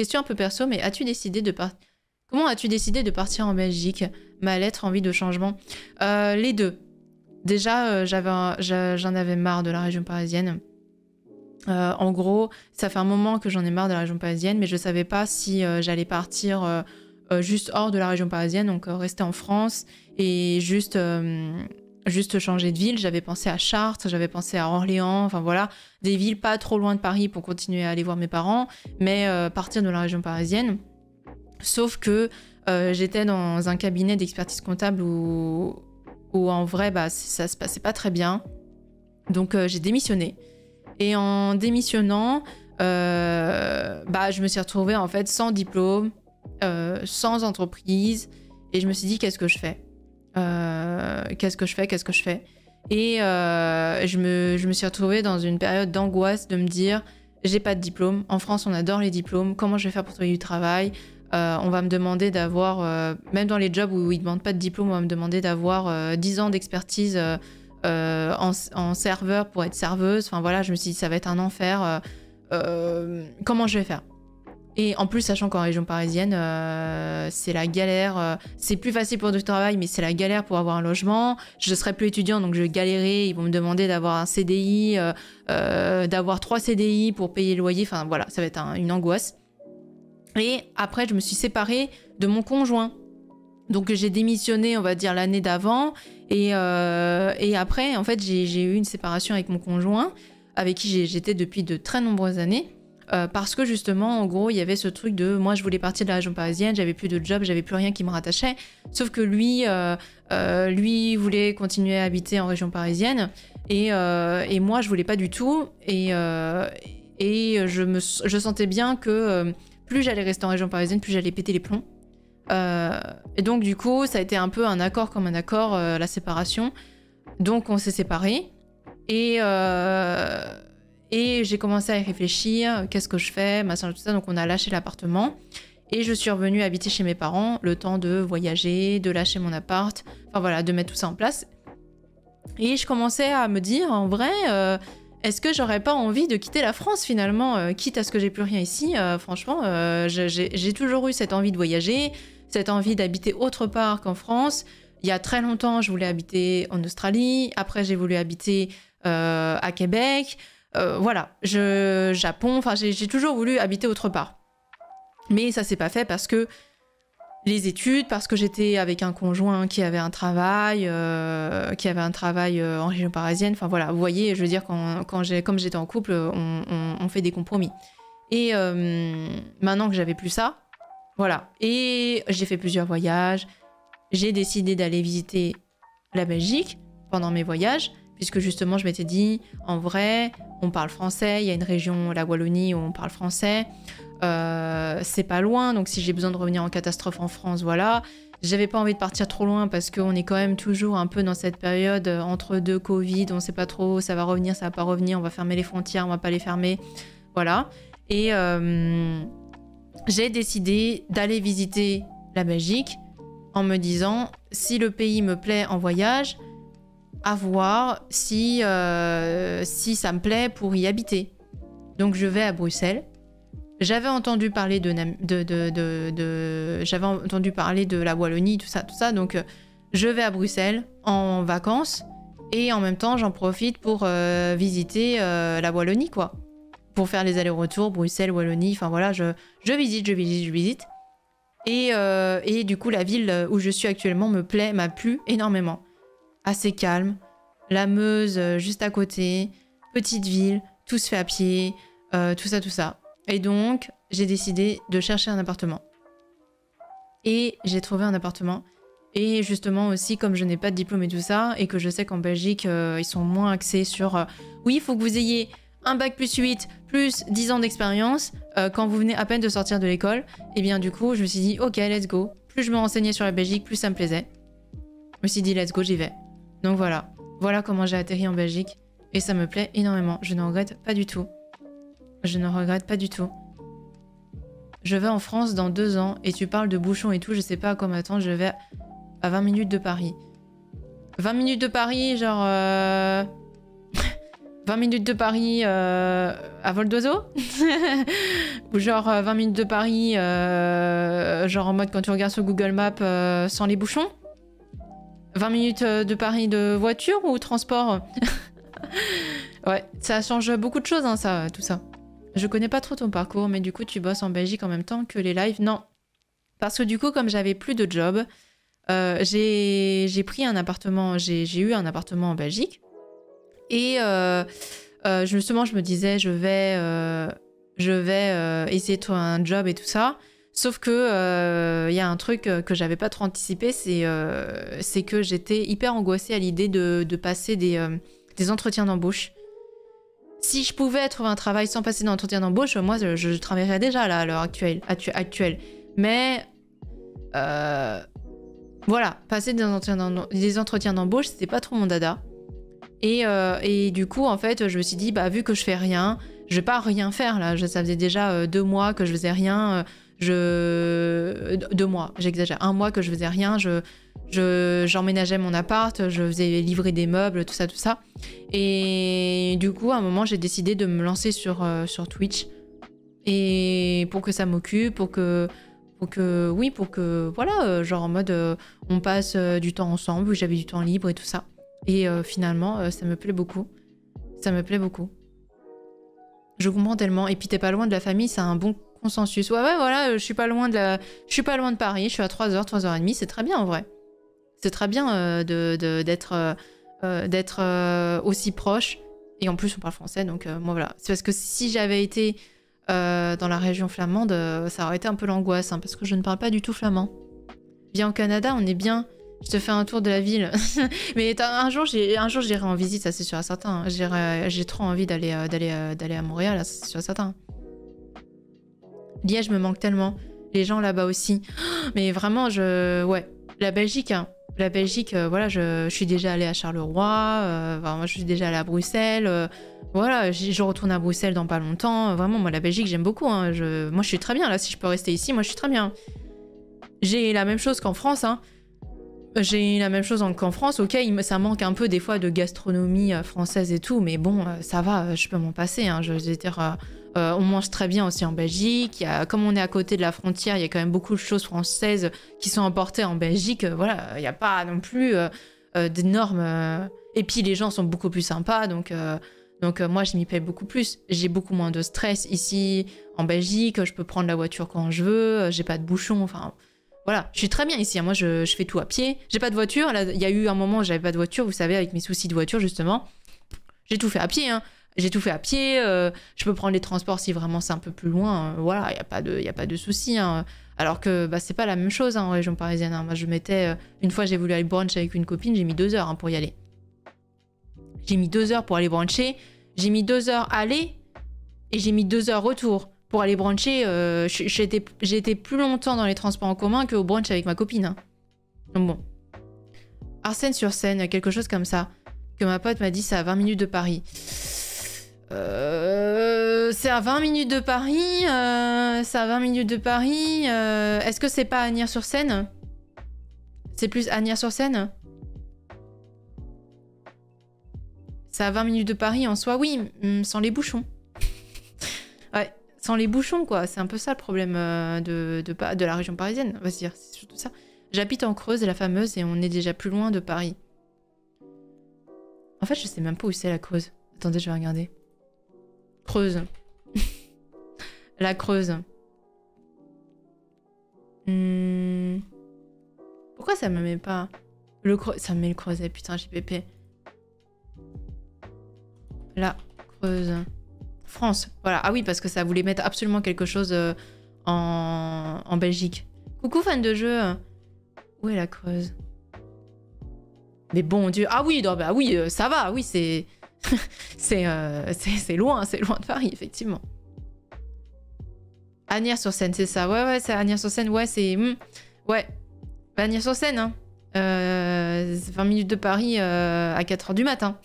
Question un peu perso, mais comment as-tu décidé de partir en Belgique? Ma lettre envie de changement. Les deux. Déjà, j'en avais marre de la région parisienne. En gros, ça fait un moment que j'en ai marre de la région parisienne, mais je savais pas si j'allais partir juste hors de la région parisienne, donc rester en France et juste changer de ville. J'avais pensé à Chartres, j'avais pensé à Orléans, enfin voilà, des villes pas trop loin de Paris pour continuer à aller voir mes parents, mais partir de la région parisienne. Sauf que j'étais dans un cabinet d'expertise comptable où en vrai, ça se passait pas très bien. Donc j'ai démissionné. Et en démissionnant, je me suis retrouvée en fait sans diplôme, sans entreprise. Et je me suis dit, qu'est-ce que je fais? Qu'est-ce que je fais? Et je me suis retrouvée dans une période d'angoisse de me dire, j'ai pas de diplôme. En France, on adore les diplômes. Comment je vais faire pour trouver du travail? On va me demander d'avoir, même dans les jobs où ils ne demandent pas de diplôme, on va me demander d'avoir 10 ans d'expertise en serveur pour être serveuse. Enfin voilà, je me suis dit, ça va être un enfer. Comment je vais faire? Et en plus, sachant qu'en région parisienne, c'est la galère. C'est plus facile pour du travail, mais c'est la galère pour avoir un logement. Je ne serai plus étudiant, donc je vais galérer. Ils vont me demander d'avoir un CDI, d'avoir 3 CDI pour payer le loyer. Enfin voilà, ça va être une angoisse. Et après, je me suis séparée de mon conjoint. Donc j'ai démissionné, on va dire, l'année d'avant. Et après, en fait, j'ai eu une séparation avec mon conjoint, avec qui j'étais depuis de très nombreuses années. Parce que justement, en gros, il y avait ce truc de... Moi, je voulais partir de la région parisienne, j'avais plus de job, j'avais plus rien qui me rattachait. Sauf que lui voulait continuer à habiter en région parisienne. Et moi, je voulais pas du tout. Et je sentais bien que... plus j'allais rester en région parisienne, plus j'allais péter les plombs. Et donc du coup, ça a été un peu un accord comme un accord, la séparation. Donc on s'est séparés. Et j'ai commencé à y réfléchir, qu'est-ce que je fais, machin, tout ça. Donc on a lâché l'appartement. Et je suis revenue habiter chez mes parents, le temps de voyager, de lâcher mon appart, enfin voilà, de mettre tout ça en place. Et je commençais à me dire, en vrai... est-ce que j'aurais pas envie de quitter la France finalement, quitte à ce que j'ai plus rien ici? Franchement, j'ai toujours eu cette envie de voyager, cette envie d'habiter autre part qu'en France. Il y a très longtemps, je voulais habiter en Australie. Après, j'ai voulu habiter à Québec. Voilà, Japon. Enfin, j'ai toujours voulu habiter autre part. Mais ça s'est pas fait parce que les études, parce que j'étais avec un conjoint qui avait un travail en région parisienne. Enfin voilà, vous voyez, je veux dire, comme j'étais en couple, on fait des compromis. Et maintenant que j'avais plus ça, voilà. Et j'ai fait plusieurs voyages. J'ai décidé d'aller visiter la Belgique pendant mes voyages, puisque justement, je m'étais dit, en vrai, on parle français. Il y a une région, la Wallonie, où on parle français. C'est pas loin, donc si j'ai besoin de revenir en catastrophe en France, voilà. J'avais pas envie de partir trop loin parce qu'on est quand même toujours un peu dans cette période entre deux Covid, on sait pas trop, ça va revenir, ça va pas revenir, on va fermer les frontières, on va pas les fermer, voilà. Et j'ai décidé d'aller visiter la Belgique en me disant, si le pays me plaît en voyage, à voir si ça me plaît pour y habiter. Donc je vais à Bruxelles. J'avais entendu parler j'avais entendu parler de la Wallonie, tout ça. Donc, je vais à Bruxelles en vacances et en même temps, j'en profite pour visiter la Wallonie, quoi. Pour faire les allers-retours, Bruxelles, Wallonie. Enfin voilà, je visite. Et du coup, la ville où je suis actuellement m'a plu énormément. Assez calme, la Meuse juste à côté, petite ville, tout se fait à pied, tout ça. Et donc, j'ai décidé de chercher un appartement. Et j'ai trouvé un appartement. Et justement aussi, comme je n'ai pas de diplôme et tout ça, et que je sais qu'en Belgique, ils sont moins axés sur... oui, il faut que vous ayez un bac plus 8, plus 10 ans d'expérience, quand vous venez à peine de sortir de l'école. Et bien du coup, je me suis dit, ok, let's go. Plus je me renseignais sur la Belgique, plus ça me plaisait. Je me suis dit, let's go, j'y vais. Donc voilà. Voilà comment j'ai atterri en Belgique. Et ça me plaît énormément. Je ne regrette pas du tout. Je ne regrette pas du tout. Je vais en France dans 2 ans et tu parles de bouchons et tout, je sais pas à quoi m'attendre, je vais à 20 minutes de Paris. 20 minutes de Paris, genre... 20 20 minutes de Paris à vol d'oiseau. Ou genre 20 minutes de Paris, genre en mode quand tu regardes sur Google Maps sans les bouchons. 20 minutes de Paris de voiture ou transport. Ouais, ça change beaucoup de choses, hein, ça, tout ça. Je connais pas trop ton parcours, mais du coup, tu bosses en Belgique en même temps que les lives. Non. Parce que du coup, comme j'avais plus de job, j'ai pris un appartement, j'ai eu un appartement en Belgique. Et justement, je me disais, je vais essayer de trouver un job et tout ça. Sauf que y a un truc que j'avais pas trop anticipé, c'est que j'étais hyper angoissée à l'idée de passer des entretiens d'embauche. Si je pouvais trouver un travail sans passer d'entretien d'embauche, moi, je travaillerais déjà là, à l'heure actuelle. Mais voilà, passer des entretiens d'embauche, c'était pas trop mon dada. Et du coup, en fait, je me suis dit, bah, vu que je fais rien, je vais pas rien faire là. Ça faisait déjà 2 mois que je faisais rien. 2 mois, j'exagère. 1 mois que je faisais rien. J'emménageais mon appart, je faisais livrer des meubles, tout ça. Et du coup, à un moment, j'ai décidé de me lancer sur Twitch. Et pour que ça m'occupe, pour que voilà, genre en mode on passe du temps ensemble, où j'avais du temps libre et tout ça. Et finalement, ça me plaît beaucoup. Ça me plaît beaucoup. Je comprends tellement. Et puis t'es pas loin de la famille, c'est un bon consensus. Ouais, voilà, je suis pas loin de Paris, je suis à 3h, 3h30, c'est très bien en vrai. C'est très bien d'être aussi proche. Et en plus, on parle français, donc moi voilà. C'est parce que si j'avais été dans la région flamande, ça aurait été un peu l'angoisse, hein, parce que je ne parle pas du tout flamand. Viens au Canada, on est bien. Je te fais un tour de la ville. Mais un jour, j'irai en visite, ça c'est sûr et certain. J'ai trop envie d'aller à Montréal, là, c'est sûr et certain. Liège me manque tellement. Les gens là-bas aussi. Mais vraiment, ouais. La Belgique, hein. La Belgique, voilà, je suis déjà allée à Charleroi. Moi, je suis déjà allée à Bruxelles. Voilà, je retourne à Bruxelles dans pas longtemps. Vraiment, moi, la Belgique, j'aime beaucoup. Hein. Moi, je suis très bien. Là, si je peux rester ici, moi, je suis très bien. J'ai la même chose qu'en France, hein. J'ai la même chose qu'en France, ok, ça manque un peu des fois de gastronomie française et tout, mais bon, ça va, je peux m'en passer. Hein, je veux dire, on mange très bien aussi en Belgique. Comme on est à côté de la frontière, il y a quand même beaucoup de choses françaises qui sont importées en Belgique. Voilà, il n'y a pas non plus d'énormes... Et puis les gens sont beaucoup plus sympas, donc moi je m'y plais beaucoup plus. J'ai beaucoup moins de stress ici en Belgique, je peux prendre la voiture quand je veux, j'ai pas de bouchons, enfin... Voilà, je suis très bien ici, hein. Moi je fais tout à pied. J'ai pas de voiture, là il y a eu un moment où j'avais pas de voiture, vous savez, avec mes soucis de voiture justement. J'ai tout fait à pied, hein. J'ai tout fait à pied, je peux prendre les transports si vraiment c'est un peu plus loin, voilà, y a pas de souci, hein. Alors que bah, c'est pas la même chose, hein, en région parisienne, hein. Moi je mettais, une fois j'ai voulu aller brunch avec une copine, j'ai mis 2 heures, hein, pour y aller. J'ai mis 2 heures pour aller bruncher, j'ai mis 2 heures aller et j'ai mis 2 heures retour. Pour aller bruncher, j'ai été plus longtemps dans les transports en commun qu'au brunch avec ma copine. Hein. Donc bon. Arsène-sur-Seine, quelque chose comme ça. Que ma pote m'a dit, c'est à 20 minutes de Paris. C'est à 20 minutes de Paris. C'est à 20 minutes de Paris. Est-ce que c'est pas Agnières-sur-Seine? C'est plus Agnières-sur-Seine? C'est à 20 minutes de Paris en soi, oui, sans les bouchons. Ouais. Sans les bouchons, quoi. C'est un peu ça le problème de la région parisienne. On va se dire, c'est surtout ça. J'habite en Creuse, la fameuse, et on est déjà plus loin de Paris. En fait, je sais même pas où c'est la Creuse. Attendez, je vais regarder. Creuse. La Creuse. Pourquoi ça me met pas ça me met le Creuset, putain, JPP. La Creuse. France, voilà. Ah oui, parce que ça voulait mettre absolument quelque chose en Belgique. Coucou fan de jeu. Où est la Creuse? Mais bon Dieu. Ah oui, non, bah oui, ça va. Oui, c'est c'est loin de Paris, effectivement. Agnières-sur-Seine, c'est ça. Ouais, c'est Agnières-sur-Seine. Ouais, c'est ouais. Bah, Agnières-sur-Seine, hein. 20 minutes de Paris à 4h du matin.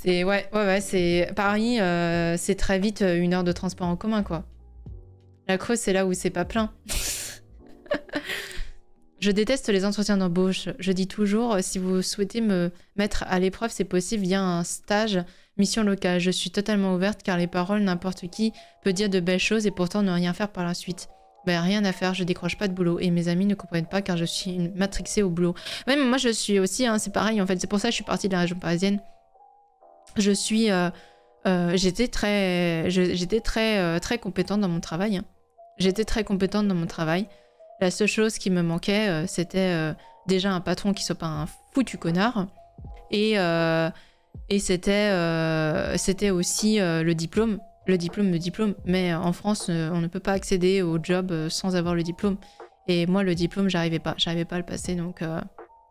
C'est ouais, c'est Paris, c'est très vite 1 heure de transport en commun, quoi. La Creuse, c'est là où c'est pas plein. Je déteste les entretiens d'embauche. Je dis toujours, si vous souhaitez me mettre à l'épreuve, c'est possible via un stage, mission locale. Je suis totalement ouverte car les paroles, n'importe qui peut dire de belles choses et pourtant ne rien faire par la suite. Ben, rien à faire, je décroche pas de boulot et mes amis ne comprennent pas car je suis une matrixée au boulot. Ouais, mais moi je suis aussi, hein, c'est pareil en fait. C'est pour ça que je suis partie de la région parisienne. Je suis... j'étais très compétente dans mon travail. Hein. J'étais très compétente dans mon travail. La seule chose qui me manquait, c'était déjà un patron qui soit pas un foutu connard. Et c'était aussi le diplôme. Le diplôme. Mais en France, on ne peut pas accéder au job sans avoir le diplôme. Et moi, le diplôme, j'arrivais pas à le passer. Donc,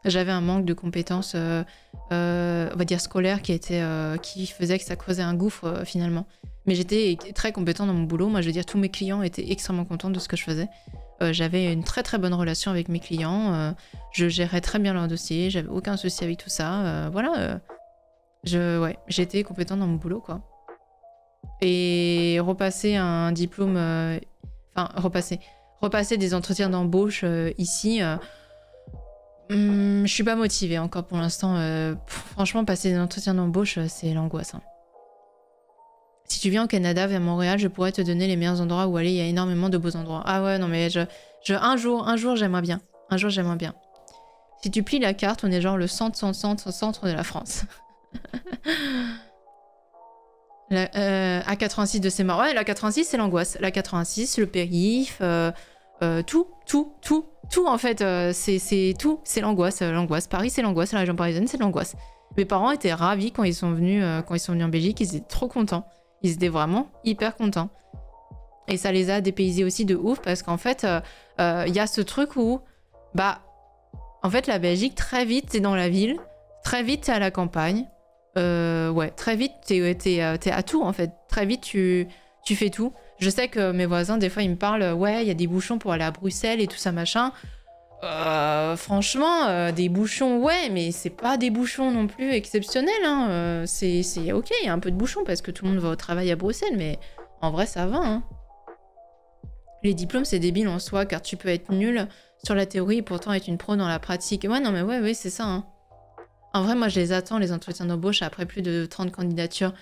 j'avais un manque de compétences, on va dire scolaires, qui faisait que ça creusait un gouffre finalement. Mais j'étais très compétente dans mon boulot. Moi, je veux dire, tous mes clients étaient extrêmement contents de ce que je faisais. J'avais une très très bonne relation avec mes clients. Je gérais très bien leurs dossiers. J'avais aucun souci avec tout ça. Voilà. Ouais, j'étais compétente dans mon boulot, quoi. Et repasser un diplôme... Enfin, repasser des entretiens d'embauche ici... je suis pas motivée encore pour l'instant. Franchement, passer des entretiens d'embauche, c'est l'angoisse. Hein. Si tu viens au Canada, vers Montréal, je pourrais te donner les meilleurs endroits où aller. Il y a énormément de beaux endroits. Ah ouais, non mais un jour, j'aimerais bien. Un jour, j'aimerais bien. Si tu plies la carte, on est genre le centre de la France. La 86 de ses morts. Ouais, la 86, c'est l'angoisse. La 86, le périph', tout en fait. C'est tout. C'est l'angoisse. L'angoisse. Paris, c'est l'angoisse. La région parisienne, c'est l'angoisse. Mes parents étaient ravis quand ils sont venus en Belgique. Ils étaient trop contents. Ils étaient vraiment hyper contents. Et ça les a dépaysés aussi de ouf parce qu'en fait, y a ce truc où, bah, en fait, la Belgique, très vite, t'es dans la ville. Très vite, t'es à la campagne. Ouais, très vite, t'es à tout, en fait. Très vite, tu fais tout. Je sais que mes voisins, des fois, ils me parlent, ouais, il y a des bouchons pour aller à Bruxelles et tout ça, machin. Franchement, des bouchons, ouais, mais c'est pas des bouchons non plus exceptionnels. Hein. C'est ok, il y a un peu de bouchons parce que tout le monde va au travail à Bruxelles, mais en vrai, ça va. Hein. Les diplômes, c'est débile en soi, car tu peux être nul sur la théorie et pourtant être une pro dans la pratique. Ouais, non, mais ouais, c'est ça. Hein. En vrai, moi, je les attends, les entretiens d'embauche, après plus de 30 candidatures.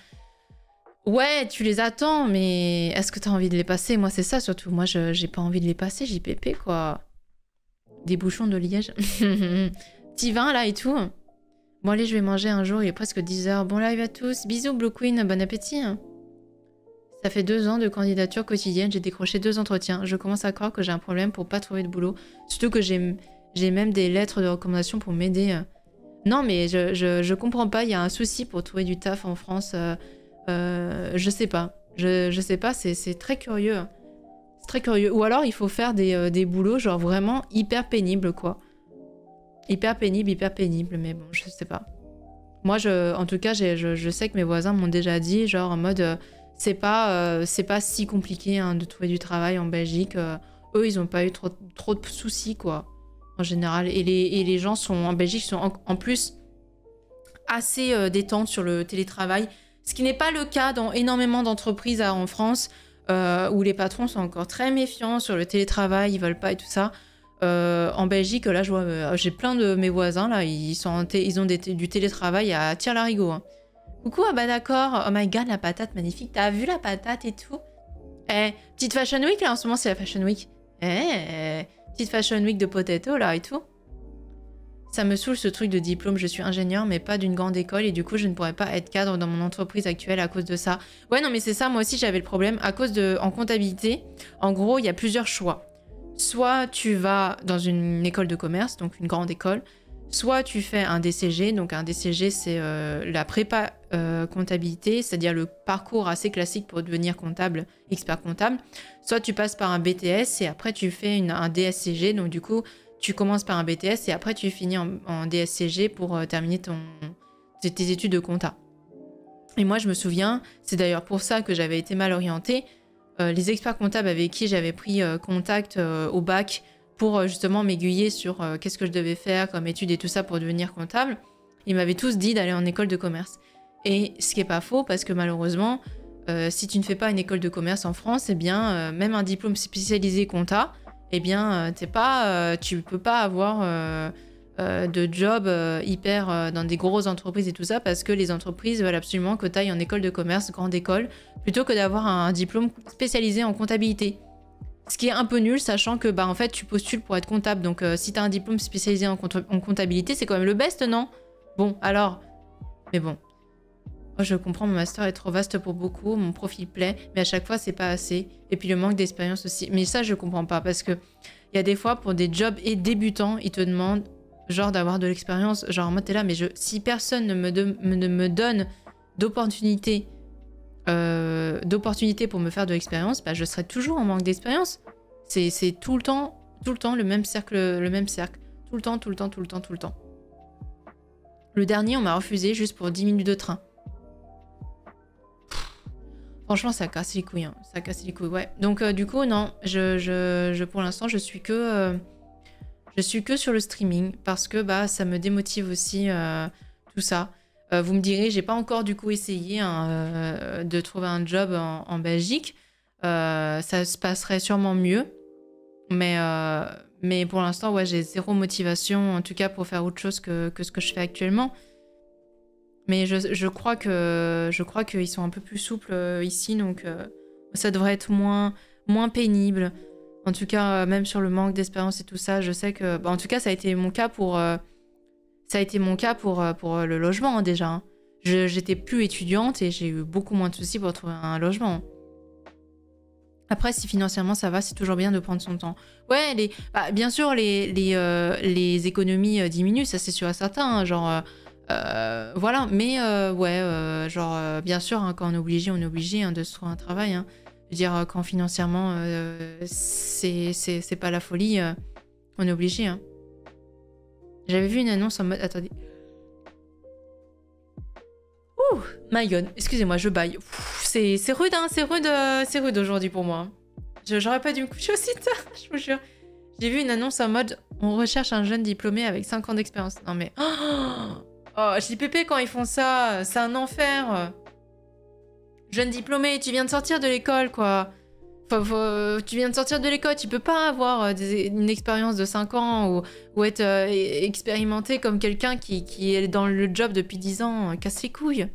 Ouais, tu les attends, mais est-ce que t'as envie de les passer? Moi, c'est ça surtout. Moi, j'ai pas envie de les passer, JPP, quoi. Des bouchons de liège. Petit vin, là, et tout. Bon, allez, je vais manger un jour, il est presque 10h. Bon live à tous. Bisous, Blue Queen, bon appétit. Ça fait 2 ans de candidature quotidienne, j'ai décroché 2 entretiens. Je commence à croire que j'ai un problème pour pas trouver de boulot. Surtout que j'ai même des lettres de recommandation pour m'aider. Non, mais je comprends pas, il y a un souci pour trouver du taf en France. Je sais pas. Je sais pas, c'est très curieux. C'est très curieux. Ou alors, il faut faire des boulots genre vraiment hyper pénibles, quoi. Hyper pénible, mais bon, je sais pas. Moi, en tout cas, je sais que mes voisins m'ont déjà dit, genre en mode... c'est pas si compliqué hein, de trouver du travail en Belgique. Eux, ils ont pas eu trop de soucis, quoi. En général. Et les gens en Belgique sont en plus assez détentes sur le télétravail. Ce qui n'est pas le cas dans énormément d'entreprises en France, où les patrons sont encore très méfiants sur le télétravail, ils veulent pas et tout ça. En Belgique, là, je vois, j'ai plein de mes voisins, là, ils ont du télétravail à tire-larigot. Hein. Coucou, ah bah d'accord, oh my god, la patate magnifique, t'as vu la patate et tout? Petite Fashion Week, là, en ce moment, c'est la Fashion Week. Petite Fashion Week de potato, là, et tout. Ça me saoule, ce truc de diplôme, je suis ingénieur, mais pas d'une grande école, et du coup, je ne pourrais pas être cadre dans mon entreprise actuelle à cause de ça. Ouais, non, mais c'est ça, moi aussi, j'avais le problème, en comptabilité, en gros, il y a plusieurs choix. Soit tu vas dans une école de commerce, donc une grande école, soit tu fais un DCG, donc un DCG c'est la prépa comptabilité, c'est-à-dire le parcours assez classique pour devenir comptable, expert comptable, soit tu passes par un BTS et après tu fais un DSCG, donc du coup tu commences par un BTS et après tu finis en DSCG pour terminer tes études de compta. Et moi je me souviens, c'est d'ailleurs pour ça que j'avais été mal orientée, les experts comptables avec qui j'avais pris contact au bac pour justement m'aiguiller sur qu'est-ce que je devais faire comme études et tout ça pour devenir comptable, ils m'avaient tous dit d'aller en école de commerce. Et ce qui n'est pas faux, parce que malheureusement, si tu ne fais pas une école de commerce en France, eh bien, même un diplôme spécialisé compta, eh bien, tu peux pas avoir de job hyper dans des grosses entreprises et tout ça, parce que les entreprises veulent absolument que tu ailles en école de commerce, grande école, plutôt que d'avoir un diplôme spécialisé en comptabilité. Ce qui est un peu nul, sachant que en fait, tu postules pour être comptable. Donc, si tu as un diplôme spécialisé en comptabilité, c'est quand même le best, non? Bon, alors... Mais bon. Moi, je comprends, mon master est trop vaste pour beaucoup, mon profil plaît, mais à chaque fois, c'est pas assez. Et puis, le manque d'expérience aussi. Mais ça, je comprends pas, parce que il y a des fois, pour des jobs et débutants, ils te demandent, genre, d'avoir de l'expérience. Genre, moi, t'es là, mais si personne ne me donne d'opportunités pour me faire de l'expérience, je serai toujours en manque d'expérience. C'est tout le temps le même cercle. Tout le temps. Le dernier, on m'a refusé juste pour 10 minutes de train. Franchement, ça casse les couilles. Hein. Ça casse les couilles, ouais. Donc, du coup, non, pour l'instant, je suis que sur le streaming parce que ça me démotive aussi tout ça. Vous me direz, j'ai pas encore du coup essayé de trouver un job en Belgique. Ça se passerait sûrement mieux. Mais pour l'instant, ouais, j'ai zéro motivation, en tout cas pour faire autre chose que ce que je fais actuellement. Mais je crois qu'ils sont un peu plus souples ici, donc ça devrait être moins pénible. En tout cas, même sur le manque d'expérience et tout ça, je sais que... en tout cas, ça a été mon cas pour le logement, hein, déjà. Hein. J'étais plus étudiante et j'ai eu beaucoup moins de soucis pour trouver un logement. Après, si financièrement ça va, c'est toujours bien de prendre son temps. Ouais, bien sûr, les économies diminuent, ça c'est sûr et certain. Hein, genre, voilà. Mais ouais, bien sûr, hein, quand on est obligé hein, de se trouver un travail. Hein. Je veux dire, quand financièrement c'est pas la folie, on est obligé. Hein. J'avais vu une annonce en mode... Attendez. Ouh, my god, excusez-moi, je baille. C'est rude, hein, c'est rude aujourd'hui pour moi. J'aurais pas dû me coucher aussi tard, je vous jure. J'ai vu une annonce en mode on recherche un jeune diplômé avec 5 ans d'expérience. Non mais... Oh, JPP quand ils font ça, c'est un enfer. Jeune diplômé, tu viens de sortir de l'école, quoi. Tu viens de sortir de l'école, tu peux pas avoir une expérience de 5 ans ou être expérimenté comme quelqu'un qui est dans le job depuis 10 ans. Casse les couilles.